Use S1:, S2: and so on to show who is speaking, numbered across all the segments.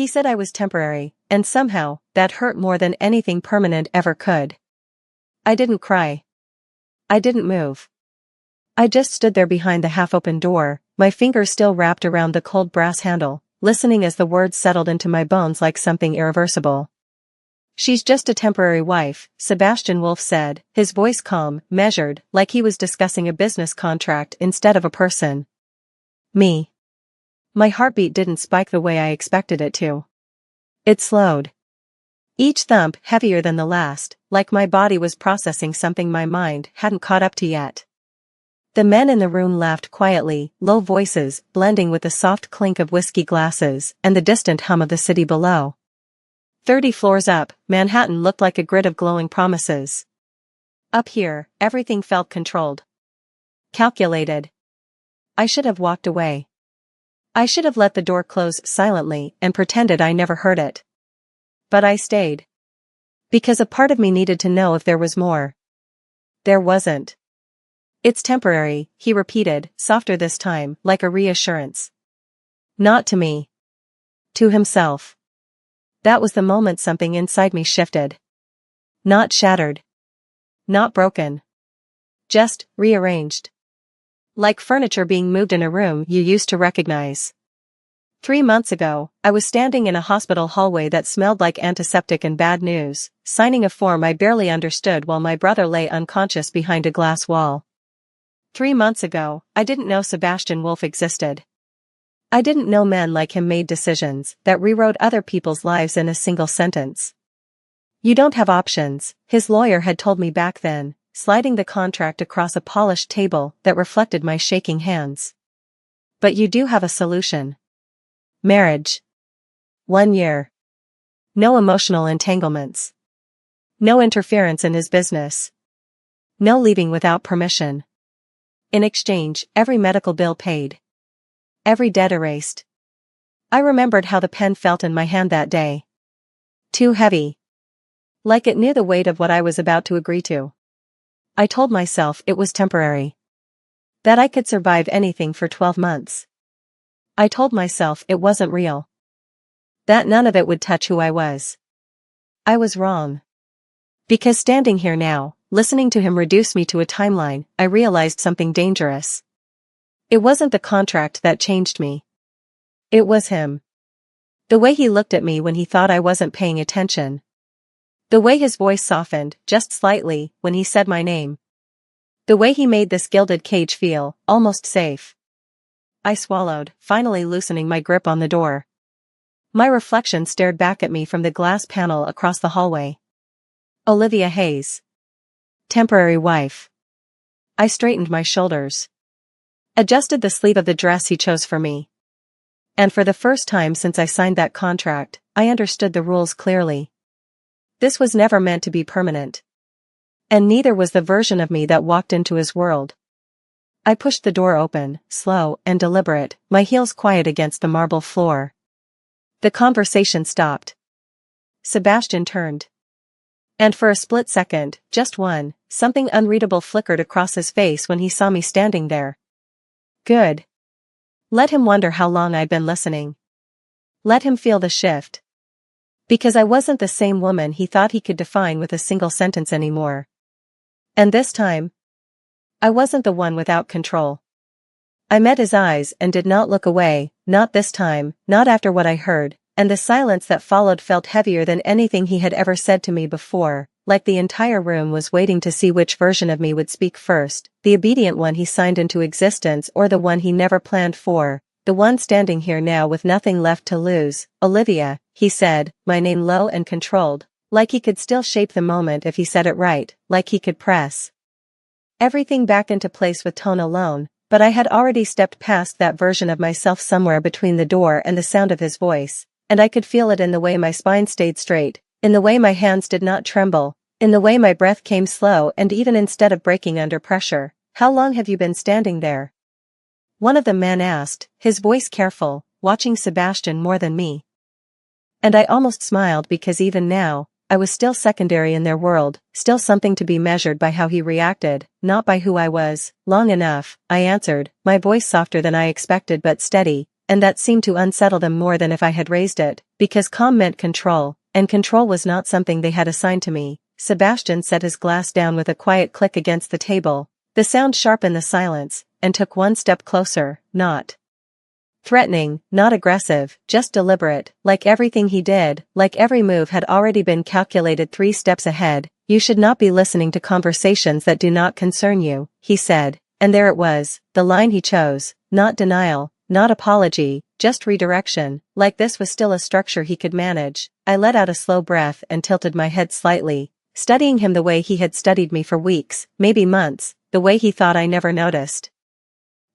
S1: He said I was temporary, and somehow, that hurt more than anything permanent ever could. I didn't cry. I didn't move. I just stood there behind the half-open door, my fingers still wrapped around the cold brass handle, listening as the words settled into my bones like something irreversible. "She's just a temporary wife," Sebastian Wolf said, his voice calm, measured, like he was discussing a business contract instead of a person. Me. My heartbeat didn't spike the way I expected it to. It slowed. Each thump heavier than the last, like my body was processing something my mind hadn't caught up to yet. The men in the room laughed quietly, low voices blending with the soft clink of whiskey glasses and the distant hum of the city below. 30 floors up, Manhattan looked like a grid of glowing promises. Up here, everything felt controlled. Calculated. I should have walked away. I should have let the door close silently and pretended I never heard it. But I stayed. Because a part of me needed to know if there was more. There wasn't. "It's temporary," he repeated, softer this time, like a reassurance. Not to me. To himself. That was the moment something inside me shifted. Not shattered. Not broken. Just rearranged. Like furniture being moved in a room you used to recognize. 3 months ago, I was standing in a hospital hallway that smelled like antiseptic and bad news, signing a form I barely understood while my brother lay unconscious behind a glass wall. 3 months ago, I didn't know Sebastian Wolf existed. I didn't know men like him made decisions that rewrote other people's lives in a single sentence. "You don't have options," his lawyer had told me back then, sliding the contract across a polished table that reflected my shaking hands. "But you do have a solution. Marriage. 1 year. No emotional entanglements. No interference in his business. No leaving without permission. In exchange, every medical bill paid. Every debt erased." I remembered how the pen felt in my hand that day. Too heavy. Like it knew the weight of what I was about to agree to. I told myself it was temporary. That I could survive anything for 12 months. I told myself it wasn't real. That none of it would touch who I was. I was wrong. Because standing here now, listening to him reduce me to a timeline, I realized something dangerous. It wasn't the contract that changed me. It was him. The way he looked at me when he thought I wasn't paying attention. The way his voice softened, just slightly, when he said my name. The way he made this gilded cage feel, almost safe. I swallowed, finally loosening my grip on the door. My reflection stared back at me from the glass panel across the hallway. Olivia Hayes. Temporary wife. I straightened my shoulders. Adjusted the sleeve of the dress he chose for me. And for the first time since I signed that contract, I understood the rules clearly. This was never meant to be permanent. And neither was the version of me that walked into his world. I pushed the door open, slow and deliberate, my heels quiet against the marble floor. The conversation stopped. Sebastian turned. And for a split second, just one, something unreadable flickered across his face when he saw me standing there. Good. Let him wonder how long I'd been listening. Let him feel the shift. Because I wasn't the same woman he thought he could define with a single sentence anymore. And this time, I wasn't the one without control. I met his eyes and did not look away, not this time, not after what I heard, and the silence that followed felt heavier than anything he had ever said to me before, like the entire room was waiting to see which version of me would speak first, the obedient one he signed into existence or the one he never planned for, the one standing here now with nothing left to lose. "Olivia," he said, my name low and controlled, like he could still shape the moment if he said it right, like he could press everything back into place with tone alone, but I had already stepped past that version of myself somewhere between the door and the sound of his voice, and I could feel it in the way my spine stayed straight, in the way my hands did not tremble, in the way my breath came slow and even instead of breaking under pressure. "How long have you been standing there?" one of the men asked, his voice careful, watching Sebastian more than me. And I almost smiled because even now, I was still secondary in their world, still something to be measured by how he reacted, not by who I was. "Long enough," I answered, my voice softer than I expected but steady, and that seemed to unsettle them more than if I had raised it, because calm meant control, and control was not something they had assigned to me. Sebastian set his glass down with a quiet click against the table. The sound sharpened the silence, and took one step closer, not threatening, not aggressive, just deliberate, like everything he did, like every move had already been calculated 3 steps ahead. You should not be listening to conversations that do not concern you, he said, and there it was, the line he chose, not denial, not apology, just redirection, like this was still a structure he could manage. I let out a slow breath and tilted my head slightly, studying him the way he had studied me for weeks, maybe months, the way he thought I never noticed.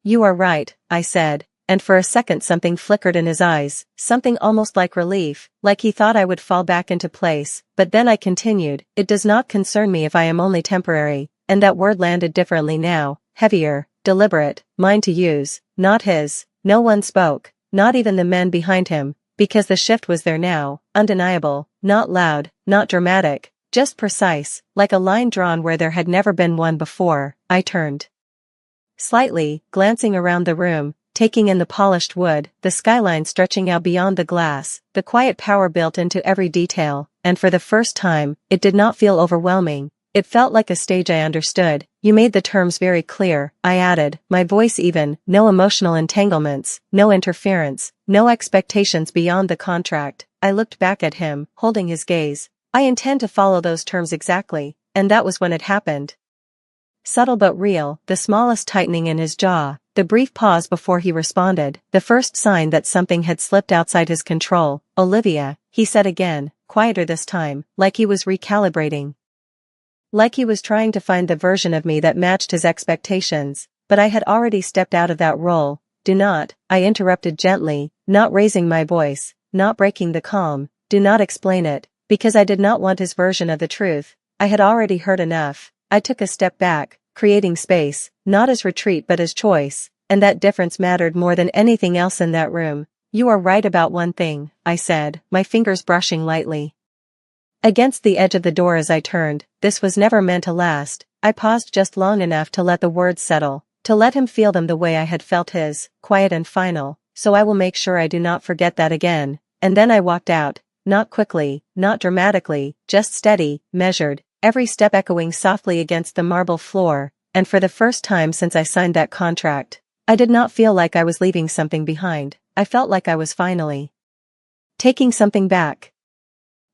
S1: You are right, I said, and for a second something flickered in his eyes, something almost like relief, like he thought I would fall back into place, but then I continued, it does not concern me if I am only temporary, and that word landed differently now, heavier, deliberate, mine to use, not his. No one spoke, not even the men behind him, because the shift was there now, undeniable, not loud, not dramatic, just precise, like a line drawn where there had never been one before. I turned slightly, glancing around the room, taking in the polished wood, the skyline stretching out beyond the glass, the quiet power built into every detail, and for the first time, it did not feel overwhelming. It felt like a stage I understood. You made the terms very clear, I added, my voice even, no emotional entanglements, no interference, no expectations beyond the contract. I looked back at him, holding his gaze. I intend to follow those terms exactly, and that was when it happened. Subtle but real, the smallest tightening in his jaw, the brief pause before he responded, the first sign that something had slipped outside his control. Olivia, he said again, quieter this time, like he was recalibrating. Like he was trying to find the version of me that matched his expectations, but I had already stepped out of that role. Do not, I interrupted gently, not raising my voice, not breaking the calm, do not explain it, because I did not want his version of the truth. I had already heard enough. I took a step back, creating space, not as retreat but as choice, and that difference mattered more than anything else in that room. You are right about one thing, I said, my fingers brushing lightly against the edge of the door as I turned. This was never meant to last. I paused just long enough to let the words settle, to let him feel them the way I had felt his, quiet and final, so I will make sure I do not forget that again. And then I walked out, not quickly, not dramatically, just steady, measured, every step echoing softly against the marble floor, and for the first time since I signed that contract, I did not feel like I was leaving something behind. I felt like I was finally taking something back.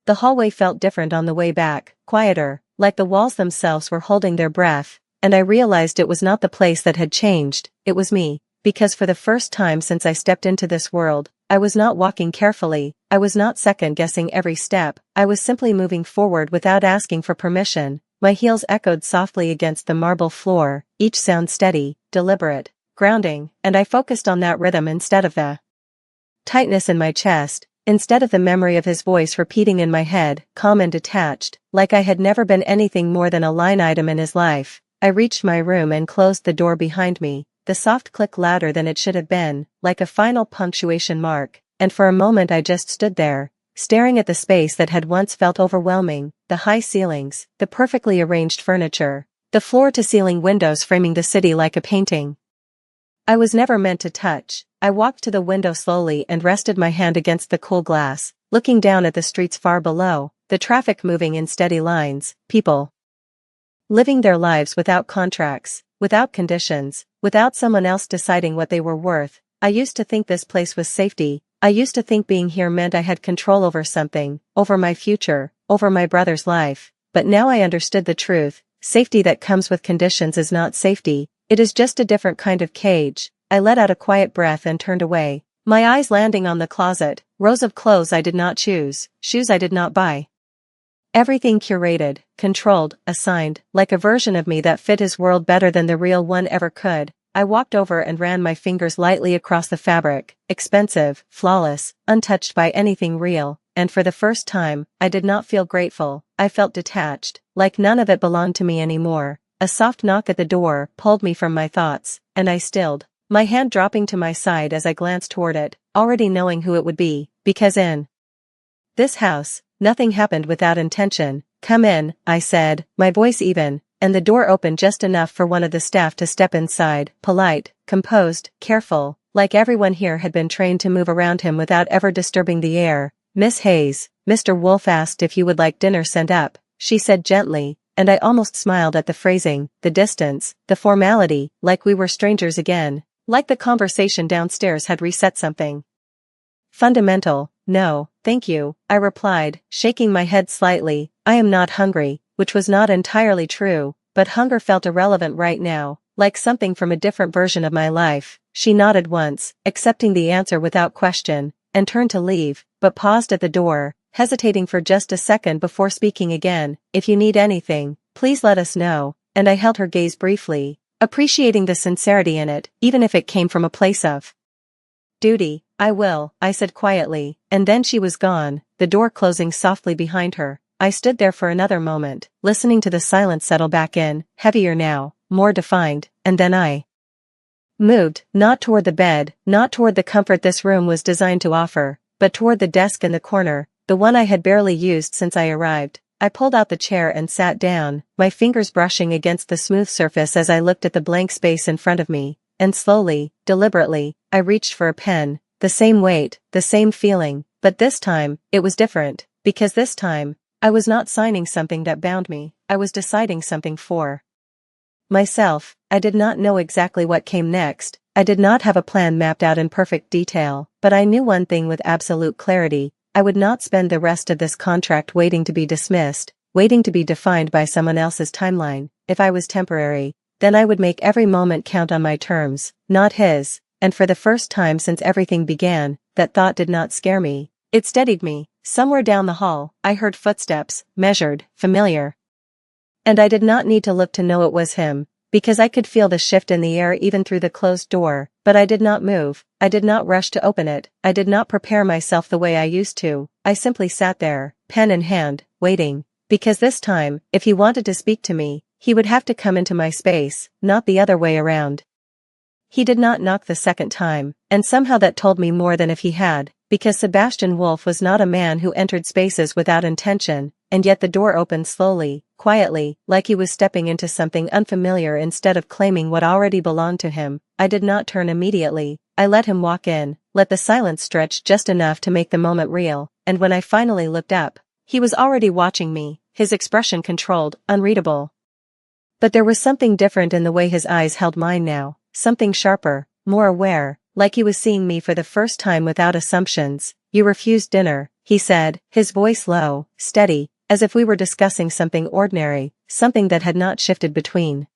S1: The hallway felt different on the way back, quieter, like the walls themselves were holding their breath, and I realized it was not the place that had changed, it was me, because for the first time since I stepped into this world, I was not walking carefully, I was not second-guessing every step, I was simply moving forward without asking for permission. My heels echoed softly against the marble floor, each sound steady, deliberate, grounding, and I focused on that rhythm instead of the tightness in my chest, instead of the memory of his voice repeating in my head, calm and detached, like I had never been anything more than a line item in his life. I reached my room and closed the door behind me, the soft click louder than it should have been, like a final punctuation mark, and for a moment I just stood there, staring at the space that had once felt overwhelming, the high ceilings, the perfectly arranged furniture, the floor-to-ceiling windows framing the city like a painting I was never meant to touch. I walked to the window slowly and rested my hand against the cool glass, looking down at the streets far below, the traffic moving in steady lines, people living their lives without contracts, without conditions, without someone else deciding what they were worth. I used to think this place was safety. I used to think being here meant I had control over something, over my future, over my brother's life. But now I understood the truth. Safety that comes with conditions is not safety. It is just a different kind of cage. I let out a quiet breath and turned away, my eyes landing on the closet, rows of clothes I did not choose, shoes I did not buy. Everything curated, controlled, assigned, like a version of me that fit his world better than the real one ever could. I walked over and ran my fingers lightly across the fabric, expensive, flawless, untouched by anything real, and for the first time, I did not feel grateful. I felt detached, like none of it belonged to me anymore. A soft knock at the door pulled me from my thoughts, and I stilled, my hand dropping to my side as I glanced toward it, already knowing who it would be, because in this house, nothing happened without intention. Come in, I said, my voice even, and the door opened just enough for one of the staff to step inside, polite, composed, careful, like everyone here had been trained to move around him without ever disturbing the air. "Miss Hayes, Mr. Wolf asked if you would like dinner sent up," she said gently, and I almost smiled at the phrasing, the distance, the formality, like we were strangers again, like the conversation downstairs had reset something fundamental. "No, thank you," I replied, shaking my head slightly. "I am not hungry," which was not entirely true, but hunger felt irrelevant right now, like something from a different version of my life. She nodded once, accepting the answer without question, and turned to leave, but paused at the door, hesitating for just a second before speaking again. "If you need anything, please let us know," and I held her gaze briefly, appreciating the sincerity in it, even if it came from a place of duty. "I will," I said quietly, and then she was gone, the door closing softly behind her. I stood there for another moment, listening to the silence settle back in, heavier now, more defined, and then I moved, not toward the bed, not toward the comfort this room was designed to offer, but toward the desk in the corner, the one I had barely used since I arrived. I pulled out the chair and sat down, my fingers brushing against the smooth surface as I looked at the blank space in front of me, and slowly, deliberately, I reached for a pen. The same weight, the same feeling, but this time, it was different, because this time, I was not signing something that bound me, I was deciding something for myself. I did not know exactly what came next, I did not have a plan mapped out in perfect detail, but I knew one thing with absolute clarity: I would not spend the rest of this contract waiting to be dismissed, waiting to be defined by someone else's timeline. If I was temporary, then I would make every moment count on my terms, not his. And for the first time since everything began, that thought did not scare me. It steadied me. Somewhere down the hall, I heard footsteps, measured, familiar. And I did not need to look to know it was him, because I could feel the shift in the air even through the closed door, but I did not move, I did not rush to open it, I did not prepare myself the way I used to. I simply sat there, pen in hand, waiting, because this time, if he wanted to speak to me, he would have to come into my space, not the other way around. He did not knock the second time, and somehow that told me more than if he had, because Sebastian Wolf was not a man who entered spaces without intention, and yet the door opened slowly, quietly, like he was stepping into something unfamiliar instead of claiming what already belonged to him. I did not turn immediately, I let him walk in, let the silence stretch just enough to make the moment real, and when I finally looked up, he was already watching me, his expression controlled, unreadable. But there was something different in the way his eyes held mine now. Something sharper, more aware, like he was seeing me for the first time without assumptions. "You refused dinner," he said, his voice low, steady, as if we were discussing something ordinary, something that had not shifted between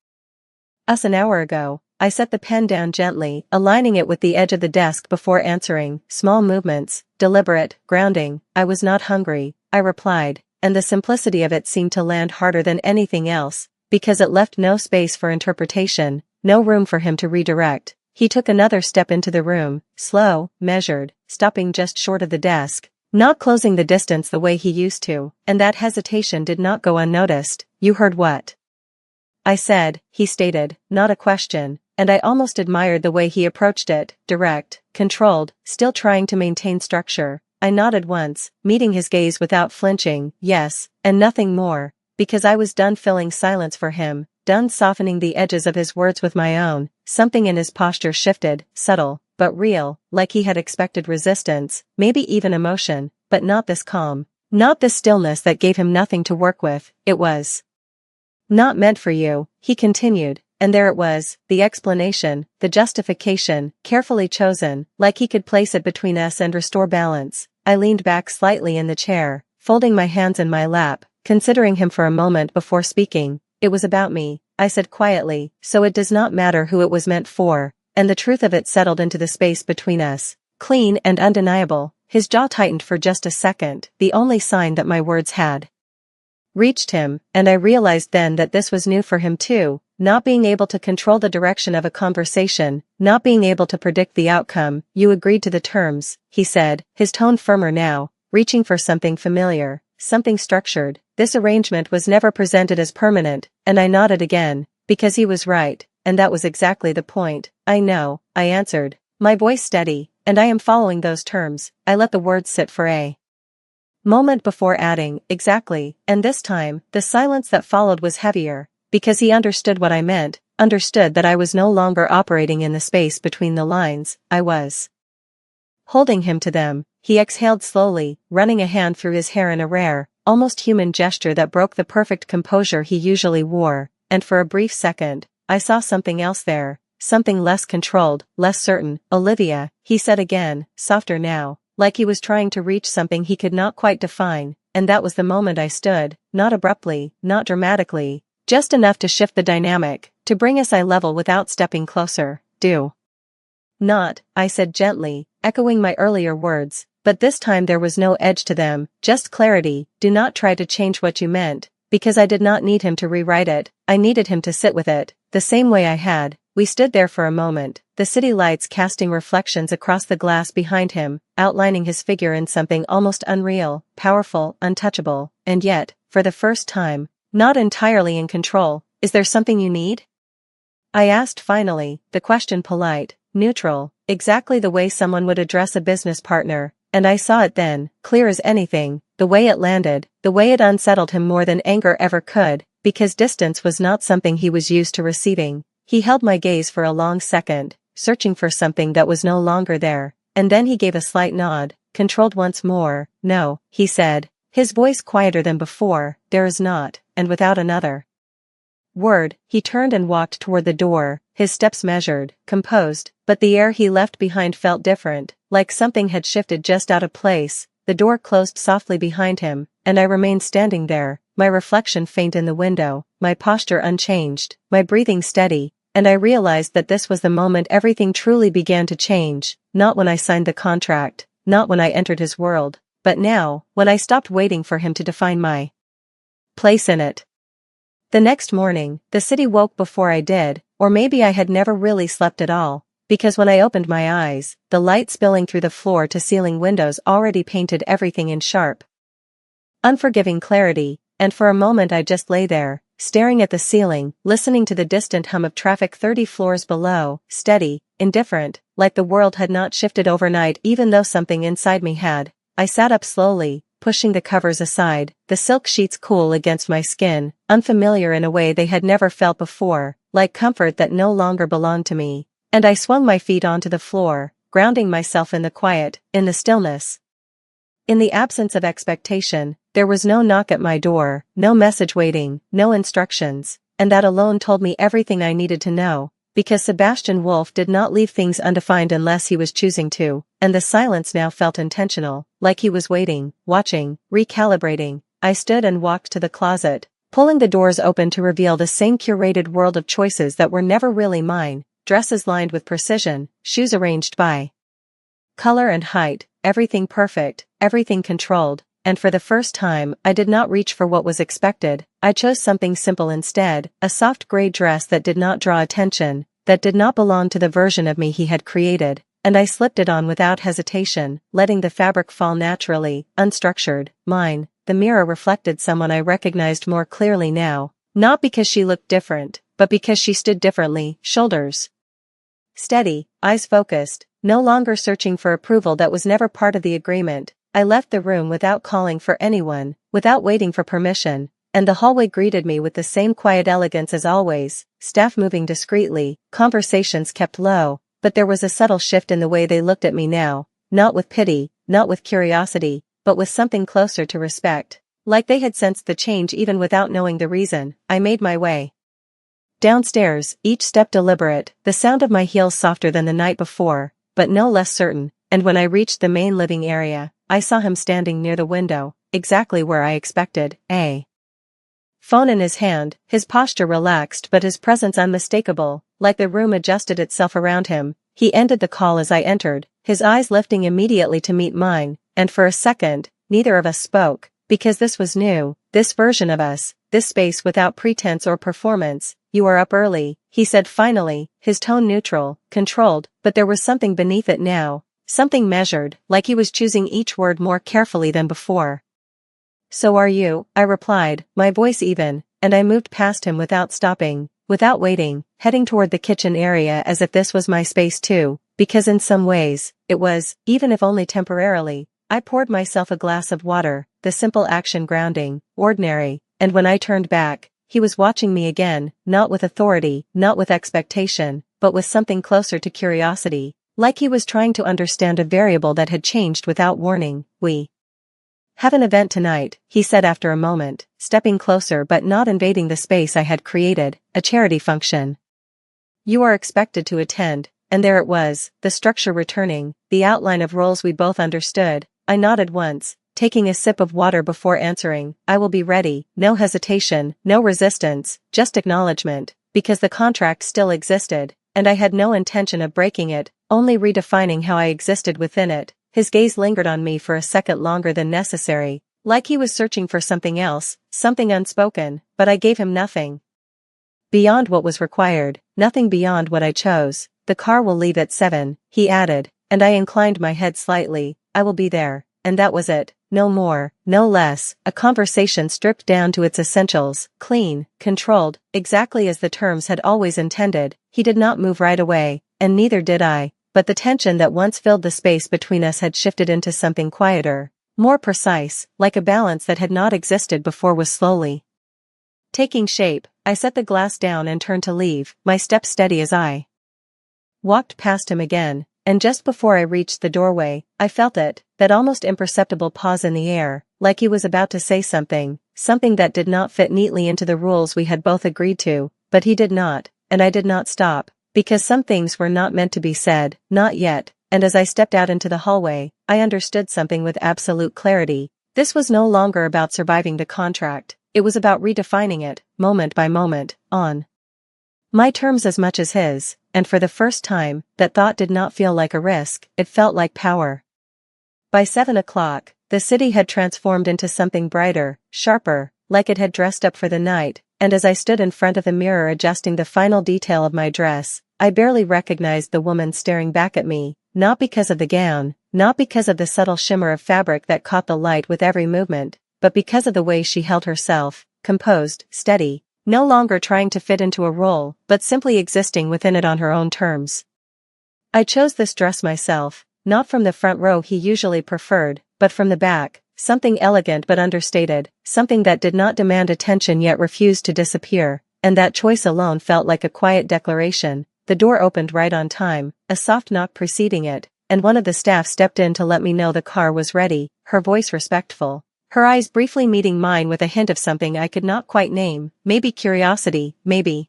S1: us an hour ago. I set the pen down gently, aligning it with the edge of the desk before answering. Small movements, deliberate, grounding. "I was not hungry," I replied, and the simplicity of it seemed to land harder than anything else, because it left no space for interpretation. No room for him to redirect. He took another step into the room, slow, measured, stopping just short of the desk, not closing the distance the way he used to, and that hesitation did not go unnoticed. "You heard what I said," he stated, not a question, and I almost admired the way he approached it, direct, controlled, still trying to maintain structure. I nodded once, meeting his gaze without flinching. "Yes, and nothing more," because I was done filling silence for him. Done softening the edges of his words with my own. Something in his posture shifted, subtle, but real, like he had expected resistance, maybe even emotion, but not this calm, not this stillness that gave him nothing to work with. "It was not meant for you," he continued, and there it was, the explanation, the justification, carefully chosen, like he could place it between us and restore balance. I leaned back slightly in the chair, folding my hands in my lap, considering him for a moment before speaking. "It was about me," I said quietly, "so it does not matter who it was meant for," and the truth of it settled into the space between us, clean and undeniable. His jaw tightened for just a second, the only sign that my words had reached him, and I realized then that this was new for him too, not being able to control the direction of a conversation, not being able to predict the outcome. "You agreed to the terms," he said, his tone firmer now, reaching for something familiar, something structured. "This arrangement was never presented as permanent," and I nodded again, because he was right, and that was exactly the point. "I know," I answered, my voice steady, "and I am following those terms." I let the words sit for a moment before adding, "Exactly," and this time, the silence that followed was heavier, because he understood what I meant, understood that I was no longer operating in the space between the lines. I was holding him to them. He exhaled slowly, running a hand through his hair in a rare, almost human gesture that broke the perfect composure he usually wore, and for a brief second, I saw something else there, something less controlled, less certain. "Olivia," he said again, softer now, like he was trying to reach something he could not quite define, and that was the moment I stood, not abruptly, not dramatically, just enough to shift the dynamic, to bring us eye level without stepping closer. "Do not," I said gently, echoing my earlier words, but this time there was no edge to them, just clarity. "Do not try to change what you meant," because I did not need him to rewrite it, I needed him to sit with it, the same way I had. We stood there for a moment, the city lights casting reflections across the glass behind him, outlining his figure in something almost unreal, powerful, untouchable, and yet, for the first time, not entirely in control. "Is there something you need?" I asked finally, the question polite, neutral, exactly the way someone would address a business partner, and I saw it then, clear as anything, the way it landed, the way it unsettled him more than anger ever could, because distance was not something he was used to receiving. He held my gaze for a long second, searching for something that was no longer there, and then he gave a slight nod, controlled once more. "No," he said, his voice quieter than before, "there is not," and without another word, he turned and walked toward the door, his steps measured, composed, but the air he left behind felt different, like something had shifted just out of place. The door closed softly behind him, and I remained standing there, my reflection faint in the window, my posture unchanged, my breathing steady, and I realized that this was the moment everything truly began to change, not when I signed the contract, not when I entered his world, but now, when I stopped waiting for him to define my place in it. The next morning, the city woke before I did, or maybe I had never really slept at all, because when I opened my eyes, the light spilling through the floor-to-ceiling windows already painted everything in sharp, unforgiving clarity, and for a moment I just lay there, staring at the ceiling, listening to the distant hum of traffic 30 floors below, steady, indifferent, like the world had not shifted overnight even though something inside me had. I sat up slowly, pushing the covers aside, the silk sheets cool against my skin, unfamiliar in a way they had never felt before, like comfort that no longer belonged to me, and I swung my feet onto the floor, grounding myself in the quiet, in the stillness. In the absence of expectation, there was no knock at my door, no message waiting, no instructions, and that alone told me everything I needed to know, because Sebastian Wolf did not leave things undefined unless he was choosing to, and the silence now felt intentional, like he was waiting, watching, recalibrating. I stood and walked to the closet, pulling the doors open to reveal the same curated world of choices that were never really mine, dresses lined with precision, shoes arranged by color and height, everything perfect, everything controlled, and for the first time I did not reach for what was expected. I chose something simple instead, a soft gray dress that did not draw attention, that did not belong to the version of me he had created, and I slipped it on without hesitation, letting the fabric fall naturally, unstructured, mine. The mirror reflected someone I recognized more clearly now, not because she looked different, but because she stood differently, shoulders steady, eyes focused, no longer searching for approval that was never part of the agreement. I left the room without calling for anyone, without waiting for permission, and the hallway greeted me with the same quiet elegance as always, staff moving discreetly, conversations kept low, but there was a subtle shift in the way they looked at me now, not with pity, not with curiosity, but with something closer to respect, like they had sensed the change even without knowing the reason. I made my way downstairs, each step deliberate, the sound of my heels softer than the night before, but no less certain, and when I reached the main living area, I saw him standing near the window, exactly where I expected, a phone in his hand, his posture relaxed but his presence unmistakable, like the room adjusted itself around him. He ended the call as I entered, his eyes lifting immediately to meet mine, and for a second, neither of us spoke, because this was new, this version of us, this space without pretense or performance. "You are up early," he said finally, his tone neutral, controlled, but there was something beneath it now, something measured, like he was choosing each word more carefully than before. "So are you," I replied, my voice even, and I moved past him without stopping, without waiting, heading toward the kitchen area as if this was my space too, because in some ways, it was, even if only temporarily. I poured myself a glass of water, the simple action grounding, ordinary, and when I turned back, he was watching me again, not with authority, not with expectation, but with something closer to curiosity, like he was trying to understand a variable that had changed without warning. "We have an event tonight," he said after a moment, stepping closer but not invading the space I had created, "a charity function. You are expected to attend," and there it was, the structure returning, the outline of roles we both understood. I nodded once, taking a sip of water before answering, "I will be ready." No hesitation, no resistance, just acknowledgement, because the contract still existed, and I had no intention of breaking it, only redefining how I existed within it. His gaze lingered on me for a second longer than necessary, like he was searching for something else, something unspoken, but I gave him nothing beyond what was required, nothing beyond what I chose. "The car will leave at 7, he added, and I inclined my head slightly. "I will be there." And that was it, no more, no less, a conversation stripped down to its essentials, clean, controlled, exactly as the terms had always intended. He did not move right away, and neither did I, but the tension that once filled the space between us had shifted into something quieter, more precise, like a balance that had not existed before was slowly taking shape. I set the glass down and turned to leave, my step steady as I walked past him again, and just before I reached the doorway, I felt it, that almost imperceptible pause in the air, like he was about to say something, something that did not fit neatly into the rules we had both agreed to, but he did not, and I did not stop, because some things were not meant to be said, not yet, and as I stepped out into the hallway, I understood something with absolute clarity. This was no longer about surviving the contract, it was about redefining it, moment by moment, on my terms as much as his, and for the first time, that thought did not feel like a risk, it felt like power. By 7 o'clock, the city had transformed into something brighter, sharper, like it had dressed up for the night, and as I stood in front of the mirror adjusting the final detail of my dress, I barely recognized the woman staring back at me, not because of the gown, not because of the subtle shimmer of fabric that caught the light with every movement, but because of the way she held herself, composed, steady, no longer trying to fit into a role, but simply existing within it on her own terms. I chose this dress myself, not from the front row he usually preferred, but from the back, something elegant but understated, something that did not demand attention yet refused to disappear, and that choice alone felt like a quiet declaration. The door opened right on time, a soft knock preceding it, and one of the staff stepped in to let me know the car was ready, her voice respectful, her eyes briefly meeting mine with a hint of something I could not quite name, maybe curiosity, maybe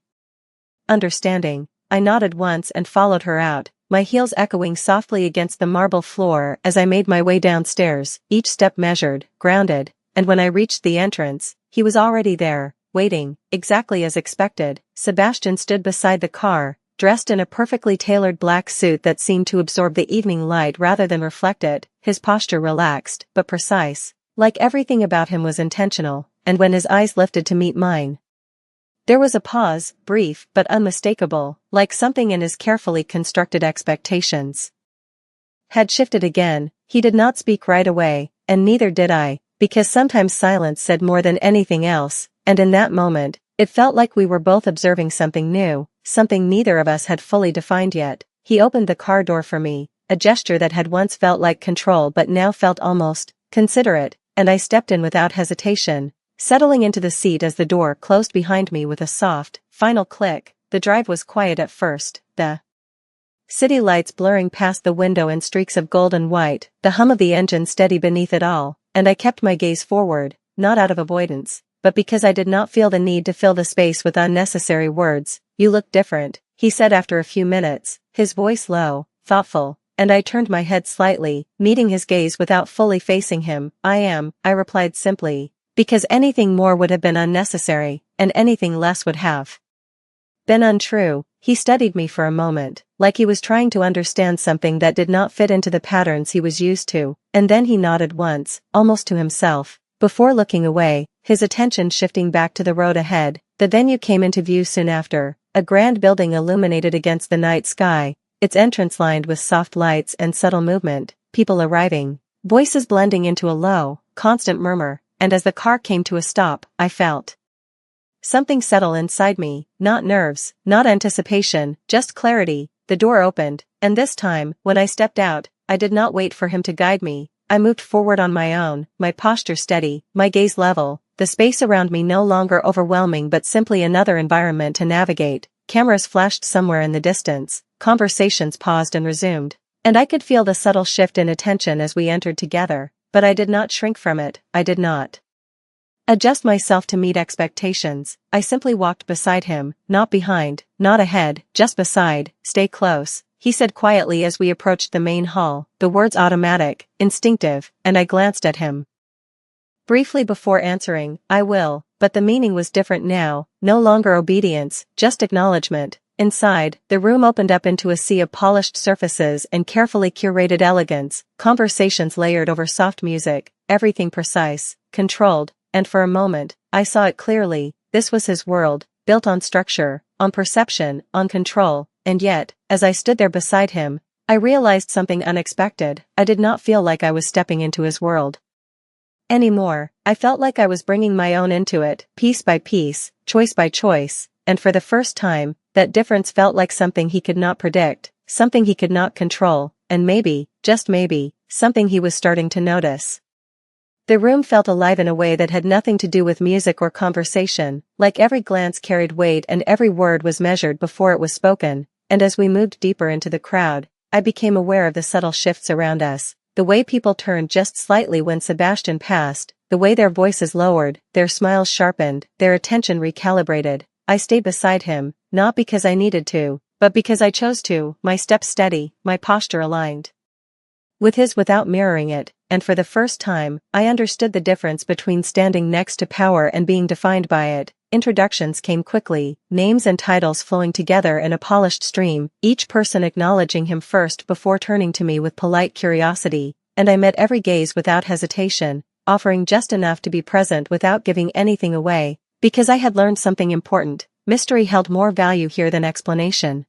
S1: understanding. I nodded once and followed her out, my heels echoing softly against the marble floor as I made my way downstairs, each step measured, grounded, and when I reached the entrance, he was already there, waiting, exactly as expected. Sebastian stood beside the car, dressed in a perfectly tailored black suit that seemed to absorb the evening light rather than reflect it, his posture relaxed, but precise, like everything about him was intentional, and when his eyes lifted to meet mine, there was a pause, brief but unmistakable, like something in his carefully constructed expectations had shifted again. He did not speak right away, and neither did I, because sometimes silence said more than anything else, and in that moment, it felt like we were both observing something new, something neither of us had fully defined yet. He opened the car door for me, a gesture that had once felt like control but now felt almost considerate, and I stepped in without hesitation, settling into the seat as the door closed behind me with a soft, final click. The drive was quiet at first, the city lights blurring past the window in streaks of gold and white, the hum of the engine steady beneath it all, and I kept my gaze forward, not out of avoidance, but because I did not feel the need to fill the space with unnecessary words. "You look different," he said after a few minutes, his voice low, thoughtful, and I turned my head slightly, meeting his gaze without fully facing him. "I am," I replied simply, because anything more would have been unnecessary, and anything less would have been untrue. He studied me for a moment, like he was trying to understand something that did not fit into the patterns he was used to, and then he nodded once, almost to himself, before looking away, his attention shifting back to the road ahead. The venue came into view soon after, a grand building illuminated against the night sky, its entrance lined with soft lights and subtle movement, people arriving, voices blending into a low, constant murmur, and as the car came to a stop, I felt something settle inside me, not nerves, not anticipation, just clarity. The door opened, and this time, when I stepped out, I did not wait for him to guide me. I moved forward on my own, my posture steady, my gaze level, the space around me no longer overwhelming but simply another environment to navigate. Cameras flashed somewhere in the distance, conversations paused and resumed, and I could feel the subtle shift in attention as we entered together, but I did not shrink from it. I did not adjust myself to meet expectations. I simply walked beside him, not behind, not ahead, just beside. Stay close, he said quietly as we approached the main hall, the words automatic, instinctive, and I glanced at him briefly before answering, I will, but the meaning was different now, no longer obedience, just acknowledgement. Inside, the room opened up into a sea of polished surfaces and carefully curated elegance, conversations layered over soft music, everything precise, controlled, and for a moment, I saw it clearly. This was his world, built on structure, on perception, on control, and yet, as I stood there beside him, I realized something unexpected. I did not feel like I was stepping into his world anymore. I felt like I was bringing my own into it, piece by piece, choice by choice, and for the first time, that difference felt like something he could not predict, something he could not control, and maybe, just maybe, something he was starting to notice. The room felt alive in a way that had nothing to do with music or conversation, like every glance carried weight and every word was measured before it was spoken, and as we moved deeper into the crowd, I became aware of the subtle shifts around us, the way people turned just slightly when Sebastian passed, the way their voices lowered, their smiles sharpened, their attention recalibrated. I stayed beside him, not because I needed to, but because I chose to, my steps steady, my posture aligned with his without mirroring it, and for the first time, I understood the difference between standing next to power and being defined by it. Introductions came quickly, names and titles flowing together in a polished stream, each person acknowledging him first before turning to me with polite curiosity, and I met every gaze without hesitation, offering just enough to be present without giving anything away, because I had learned something important. Mystery held more value here than explanation.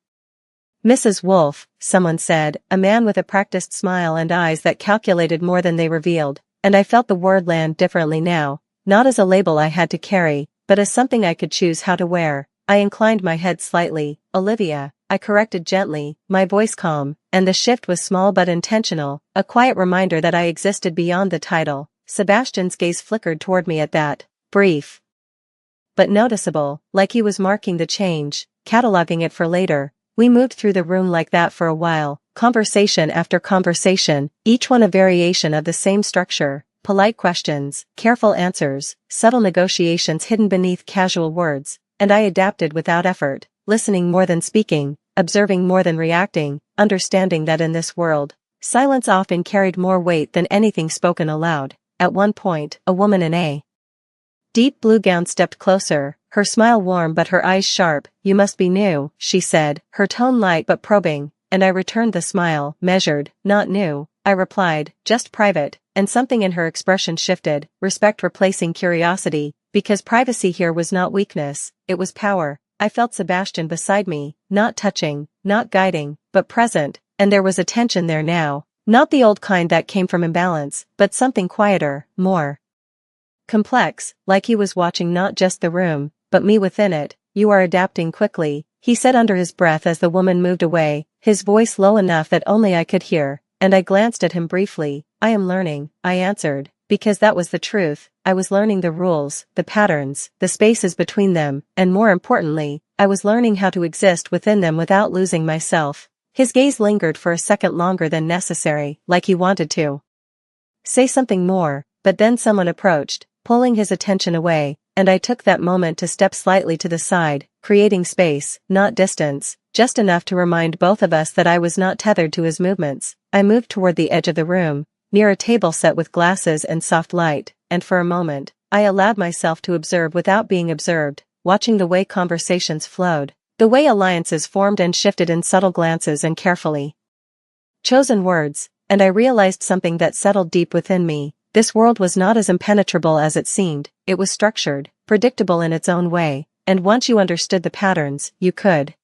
S1: Mrs. Wolfe, someone said, a man with a practiced smile and eyes that calculated more than they revealed, and I felt the word land differently now, not as a label I had to carry, but as something I could choose how to wear. I inclined my head slightly. Olivia, I corrected gently, my voice calm, and the shift was small but intentional, a quiet reminder that I existed beyond the title. Sebastian's gaze flickered toward me at that, brief but noticeable, like he was marking the change, cataloging it for later. We moved through the room like that for a while, conversation after conversation, each one a variation of the same structure, polite questions, careful answers, subtle negotiations hidden beneath casual words, and I adapted without effort, listening more than speaking, observing more than reacting, understanding that in this world, silence often carried more weight than anything spoken aloud. At one point, a woman in a deep blue gown stepped closer, her smile warm but her eyes sharp. You must be new, she said, her tone light but probing, and I returned the smile, measured, not new, I replied, just private, and something in her expression shifted, respect replacing curiosity, because privacy here was not weakness, it was power. I felt Sebastian beside me, not touching, not guiding, but present, and there was a tension there now, not the old kind that came from imbalance, but something quieter, more complex, like he was watching not just the room, but me within it. You are adapting quickly, he said under his breath as the woman moved away, his voice low enough that only I could hear, and I glanced at him briefly. I am learning, I answered, because that was the truth. I was learning the rules, the patterns, the spaces between them, and more importantly, I was learning how to exist within them without losing myself. His gaze lingered for a second longer than necessary, like he wanted to say something more, but then someone approached, pulling his attention away, and I took that moment to step slightly to the side, creating space, not distance, just enough to remind both of us that I was not tethered to his movements. I moved toward the edge of the room, near a table set with glasses and soft light, and for a moment, I allowed myself to observe without being observed, watching the way conversations flowed, the way alliances formed and shifted in subtle glances and carefully chosen words, and I realized something that settled deep within me. This world was not as impenetrable as it seemed. It was structured, predictable in its own way, and once you understood the patterns, you could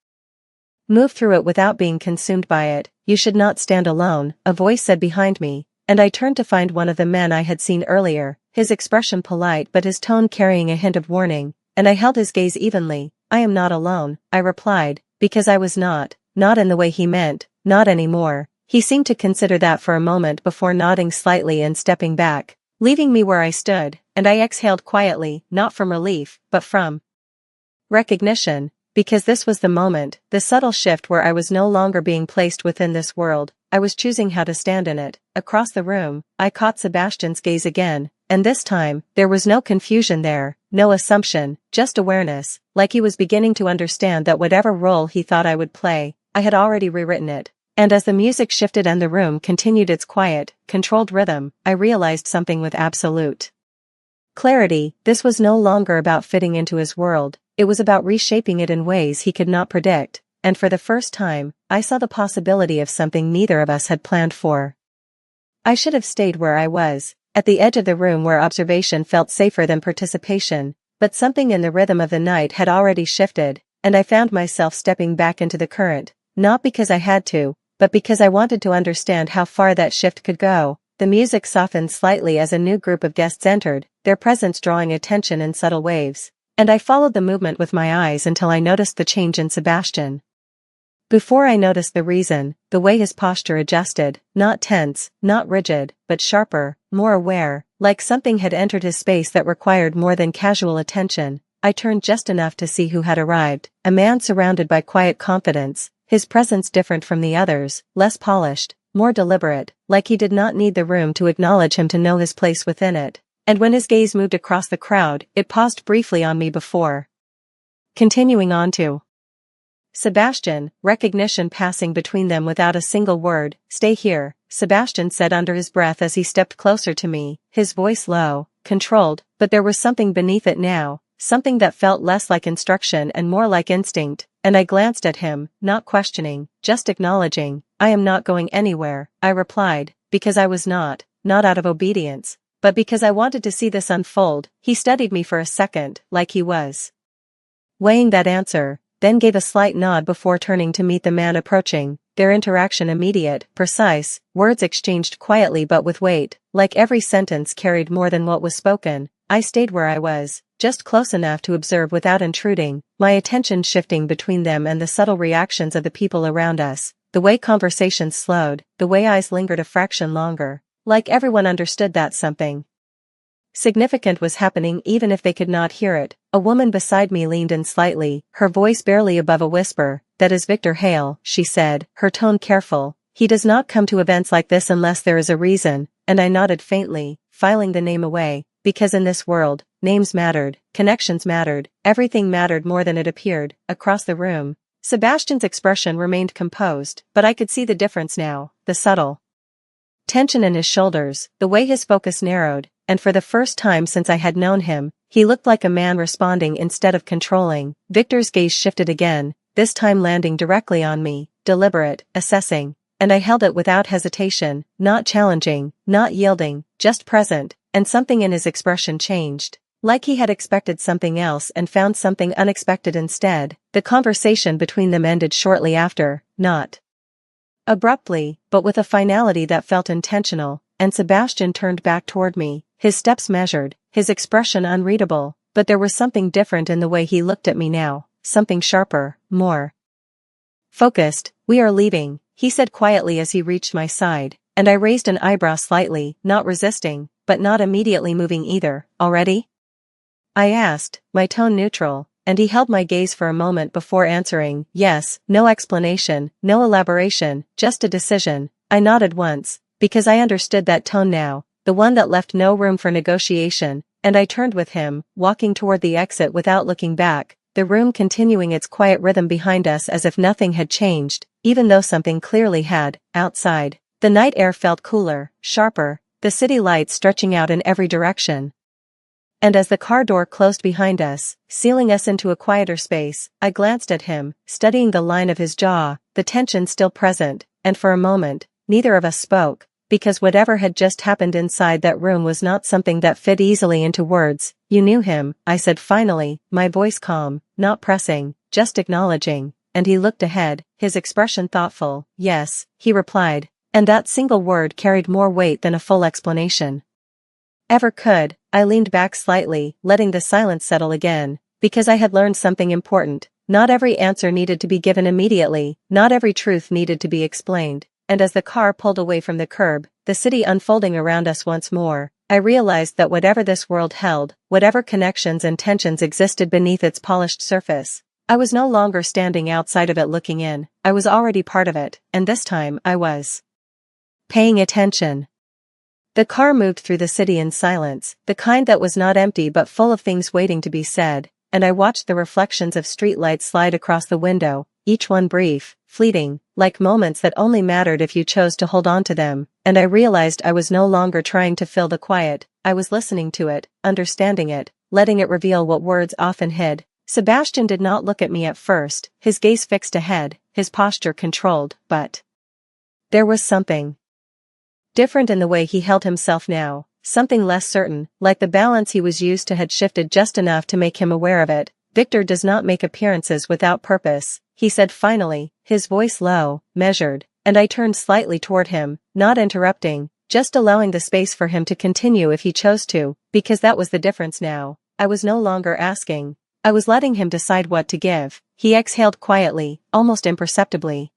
S1: move through it without being consumed by it. You should not stand alone, a voice said behind me, and I turned to find one of the men I had seen earlier, his expression polite but his tone carrying a hint of warning, and I held his gaze evenly. I am not alone, I replied, because I was not in the way he meant, not anymore. He seemed to consider that for a moment before nodding slightly and stepping back, leaving me where I stood. and I exhaled quietly, not from relief, but from recognition, because this was the moment, the subtle shift where I was no longer being placed within this world, I was choosing how to stand in it. Across the room, I caught Sebastian's gaze again, and this time, there was no confusion there, no assumption, just awareness, like he was beginning to understand that whatever role he thought I would play, I had already rewritten it. And as the music shifted and the room continued its quiet, controlled rhythm, I realized something with absolute clarity. This was no longer about fitting into his world, it was about reshaping it in ways he could not predict, and for the first time, I saw the possibility of something neither of us had planned for. I should have stayed where I was, at the edge of the room where observation felt safer than participation, but something in the rhythm of the night had already shifted, and I found myself stepping back into the current, not because I had to, but because I wanted to understand how far that shift could go. The music softened slightly as a new group of guests entered, their presence drawing attention in subtle waves, and I followed the movement with my eyes until I noticed the change in Sebastian. Before I noticed the reason, the way his posture adjusted, not tense, not rigid, but sharper, more aware, like something had entered his space that required more than casual attention. I turned just enough to see who had arrived, a man surrounded by quiet confidence, his presence different from the others, less polished, more deliberate, like he did not need the room to acknowledge him to know his place within it. And when his gaze moved across the crowd, it paused briefly on me before continuing on to Sebastian, recognition passing between them without a single word. "Stay here," Sebastian said under his breath as he stepped closer to me, his voice low, controlled, but there was something beneath it now, something that felt less like instruction and more like instinct, and I glanced at him, not questioning, just acknowledging. "I am not going anywhere," I replied, because I was not out of obedience, but because I wanted to see this unfold. He studied me for a second, like he was weighing that answer, then gave a slight nod before turning to meet the man approaching, their interaction immediate, precise, words exchanged quietly but with weight, like every sentence carried more than what was spoken. I stayed where I was, just close enough to observe without intruding, my attention shifting between them and the subtle reactions of the people around us, the way conversations slowed, the way eyes lingered a fraction longer, like everyone understood that something significant was happening even if they could not hear it. A woman beside me leaned in slightly, her voice barely above a whisper. "That is Victor Hale," she said, her tone careful. "He does not come to events like this unless there is a reason," and I nodded faintly, filing the name away, because in this world, names mattered, connections mattered, everything mattered more than it appeared. Across the room, Sebastian's expression remained composed, but I could see the difference now, the subtle tension in his shoulders, the way his focus narrowed, and for the first time since I had known him, he looked like a man responding instead of controlling. Victor's gaze shifted again, this time landing directly on me, deliberate, assessing, and I held it without hesitation, not challenging, not yielding, just present, and something in his expression changed. Like he had expected something else and found something unexpected instead. The conversation between them ended shortly after, not abruptly, but with a finality that felt intentional, and Sebastian turned back toward me, his steps measured, his expression unreadable, but there was something different in the way he looked at me now, something sharper, more focused. "We are leaving," he said quietly as he reached my side, and I raised an eyebrow slightly, not resisting, but not immediately moving either. "Already?" I asked, my tone neutral, and he held my gaze for a moment before answering. "Yes," no explanation, no elaboration, just a decision. I nodded once, because I understood that tone now, the one that left no room for negotiation, and I turned with him, walking toward the exit without looking back, the room continuing its quiet rhythm behind us as if nothing had changed, even though something clearly had. Outside, the night air felt cooler, sharper, the city lights stretching out in every direction. And as the car door closed behind us, sealing us into a quieter space, I glanced at him, studying the line of his jaw, the tension still present, and for a moment, neither of us spoke, because whatever had just happened inside that room was not something that fit easily into words. "You knew him," I said finally, my voice calm, not pressing, just acknowledging, and he looked ahead, his expression thoughtful. "Yes," he replied, and that single word carried more weight than a full explanation ever could. I leaned back slightly, letting the silence settle again, because I had learned something important. Not every answer needed to be given immediately, not every truth needed to be explained, and as the car pulled away from the curb, the city unfolding around us once more, I realized that whatever this world held, whatever connections and tensions existed beneath its polished surface, I was no longer standing outside of it looking in, I was already part of it, and this time I was paying attention. The car moved through the city in silence, the kind that was not empty but full of things waiting to be said, and I watched the reflections of streetlights slide across the window, each one brief, fleeting, like moments that only mattered if you chose to hold on to them, and I realized I was no longer trying to fill the quiet, I was listening to it, understanding it, letting it reveal what words often hid. Sebastian did not look at me at first, his gaze fixed ahead, his posture controlled, but there was something different in the way he held himself now, something less certain, like the balance he was used to had shifted just enough to make him aware of it. Victor does not make appearances without purpose, he said finally, his voice low, measured, and I turned slightly toward him, not interrupting, just allowing the space for him to continue if he chose to, because that was the difference now. I was no longer asking. I was letting him decide what to give. He exhaled quietly, almost imperceptibly,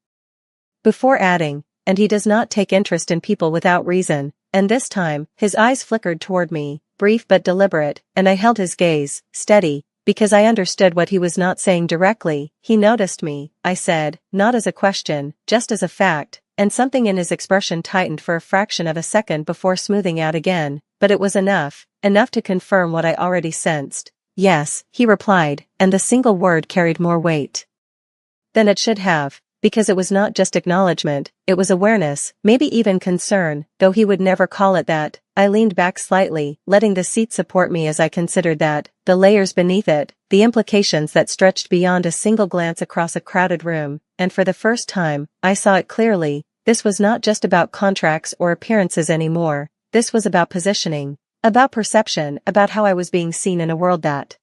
S1: before adding, and he does not take interest in people without reason, and this time, his eyes flickered toward me, brief but deliberate, and I held his gaze, steady, because I understood what he was not saying directly. He noticed me, I said, not as a question, just as a fact, and something in his expression tightened for a fraction of a second before smoothing out again, but it was enough to confirm what I already sensed. Yes, he replied, and the single word carried more weight than it should have, because it was not just acknowledgement, it was awareness, maybe even concern, though he would never call it that. I leaned back slightly, letting the seat support me as I considered that, the layers beneath it, the implications that stretched beyond a single glance across a crowded room, and for the first time, I saw it clearly. This was not just about contracts or appearances anymore, this was about positioning, about perception, about how I was being seen in a world that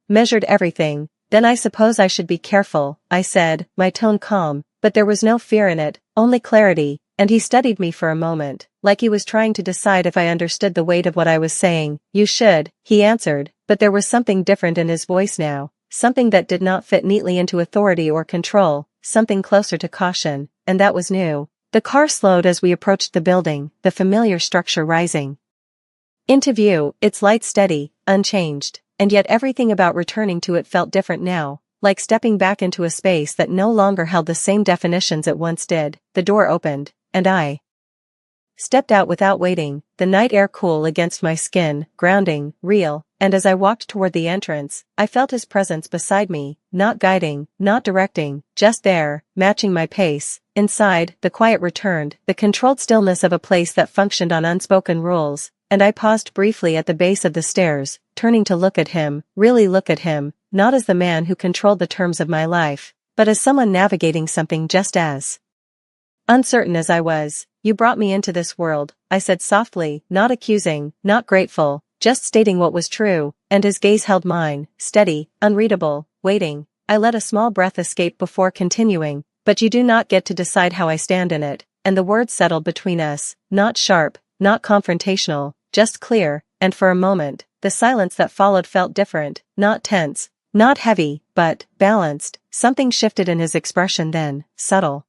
S1: measured everything. Then I suppose I should be careful, I said, my tone calm, but there was no fear in it, only clarity, and he studied me for a moment, like he was trying to decide if I understood the weight of what I was saying. You should, he answered, but there was something different in his voice now, something that did not fit neatly into authority or control, something closer to caution, and that was new. The car slowed as we approached the building, the familiar structure rising into view, its light steady, unchanged. And yet everything about returning to it felt different now, like stepping back into a space that no longer held the same definitions it once did. The door opened, and I stepped out without waiting, the night air cool against my skin, grounding, real, and as I walked toward the entrance, I felt his presence beside me, not guiding, not directing, just there, matching my pace. Inside, the quiet returned, the controlled stillness of a place that functioned on unspoken rules, and I paused briefly at the base of the stairs, turning to look at him, really look at him, not as the man who controlled the terms of my life, but as someone navigating something just as uncertain as I was. You brought me into this world, I said softly, not accusing, not grateful, just stating what was true, and his gaze held mine, steady, unreadable, waiting. I let a small breath escape before continuing, but you do not get to decide how I stand in it, and the words settled between us, not sharp, not confrontational, just clear, and for a moment, the silence that followed felt different, not tense, not heavy, but balanced. Something shifted in his expression then, subtle,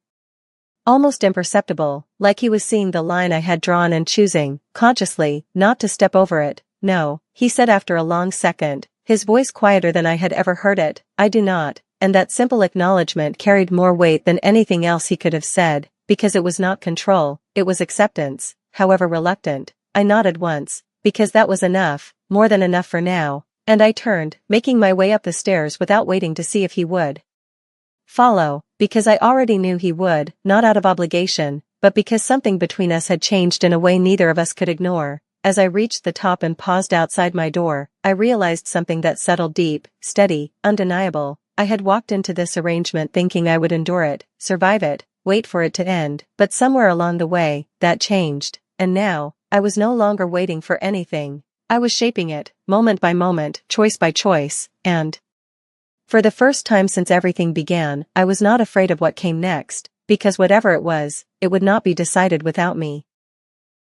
S1: almost imperceptible, like he was seeing the line I had drawn and choosing, consciously, not to step over it. No, he said after a long second, his voice quieter than I had ever heard it, I do not, and that simple acknowledgement carried more weight than anything else he could have said, because it was not control, it was acceptance, however reluctant. I nodded once, because that was enough, more than enough for now, and I turned, making my way up the stairs without waiting to see if he would follow, because I already knew he would, not out of obligation, but because something between us had changed in a way neither of us could ignore. As I reached the top and paused outside my door, I realized something that settled deep, steady, undeniable. I had walked into this arrangement thinking I would endure it, survive it, wait for it to end, but somewhere along the way, that changed, and now, I was no longer waiting for anything. I was shaping it, moment by moment, choice by choice, and for the first time since everything began, I was not afraid of what came next, because whatever it was, it would not be decided without me.